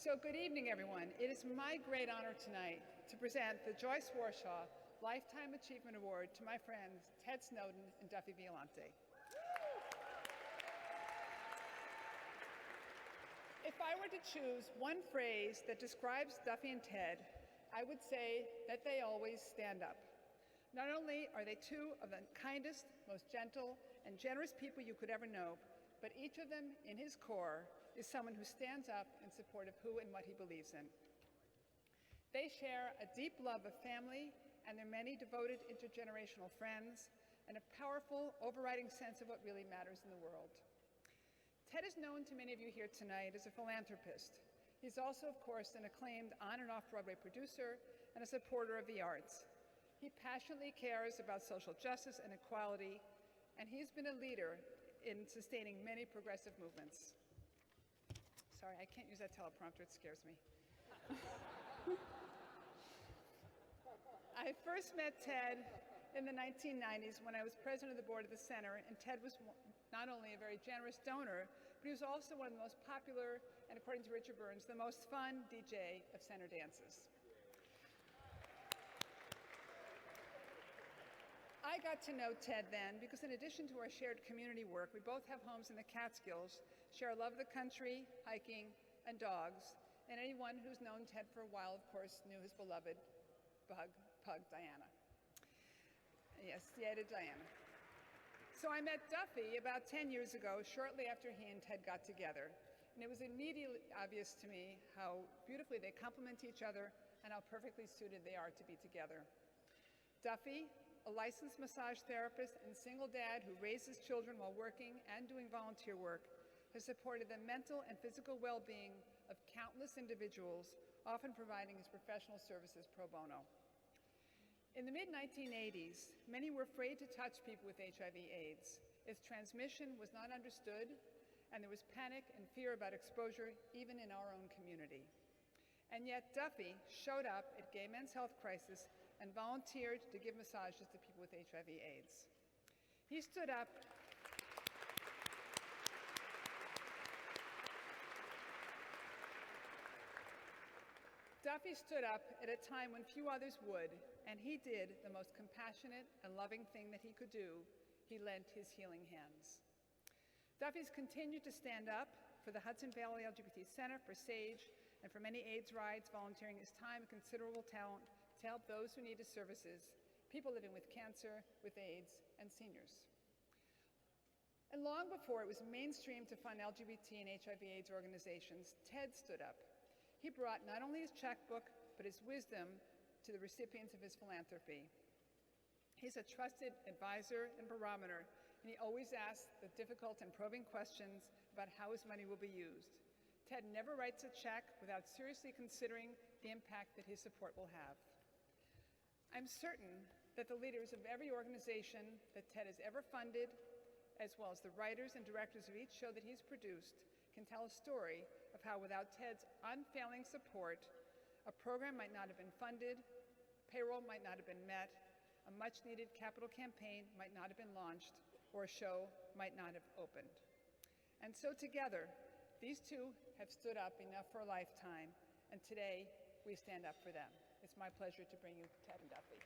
So good evening, everyone. It is my great honor tonight to present the Joyce Warshow Lifetime Achievement Award to my friends Ted Snowdon and Duffy Violante. If I were to choose one phrase that describes Duffy and Ted, I would say that they always stand up. Not only are they two of the kindest, most gentle, and generous people you could ever know, but each of them, in his core, is someone who stands up in support of who and what he believes in. They share a deep love of family and their many devoted intergenerational friends, and a powerful, overriding sense of what really matters in the world. Ted is known to many of you here tonight as a philanthropist. He's also, of course, an acclaimed on- and off-Broadway producer and a supporter of the arts. He passionately cares about social justice and equality, and he's been a leader in sustaining many progressive movements. Sorry, I can't use that teleprompter, it scares me. I first met Ted in the 1990s when I was president of the board of the center, and Ted was not only a very generous donor, but he was also one of the most popular, and according to Richard Burns, the most fun DJ of center dances. I got to know Ted then because in addition to our shared community work, we both have homes in the Catskills, share a love of the country, hiking, and dogs, and anyone who's known Ted for a while, of course, knew his beloved pug, Diana. Yes, Diana. So I met Duffy about 10 years ago, shortly after he and Ted got together, and it was immediately obvious to me how beautifully they complement each other and how perfectly suited they are to be together. Duffy, a licensed massage therapist and single dad who raises children while working and doing volunteer work, has supported the mental and physical well-being of countless individuals, often providing his professional services pro bono. In the mid-1980s, many were afraid to touch people with HIV/AIDS. Its transmission was not understood, and there was panic and fear about exposure, even in our own community. And yet Duffy showed up at Gay Men's Health Crisis and volunteered to give massages to people with HIV/AIDS. He stood up Duffy stood up at a time when few others would, and he did the most compassionate and loving thing that he could do. He lent his healing hands. Duffy's continued to stand up for the Hudson Valley LGBT Center, for SAGE, and for many AIDS rides, volunteering his time and considerable talent to help those who need his services, people living with cancer, with AIDS, and seniors. And long before it was mainstream to fund LGBT and HIV/AIDS organizations, Ted stood up. He brought not only his checkbook, but his wisdom to the recipients of his philanthropy. He's a trusted advisor and barometer, and he always asks the difficult and probing questions about how his money will be used. Ted never writes a check without seriously considering the impact that his support will have. I'm certain that the leaders of every organization that Ted has ever funded, as well as the writers and directors of each show that he's produced, can tell a story of how without Ted's unfailing support, a program might not have been funded, payroll might not have been met, a much-needed capital campaign might not have been launched, or a show might not have opened. And so together, these two have stood up enough for a lifetime, and today we stand up for them. It's my pleasure to bring you Ted and Duffy.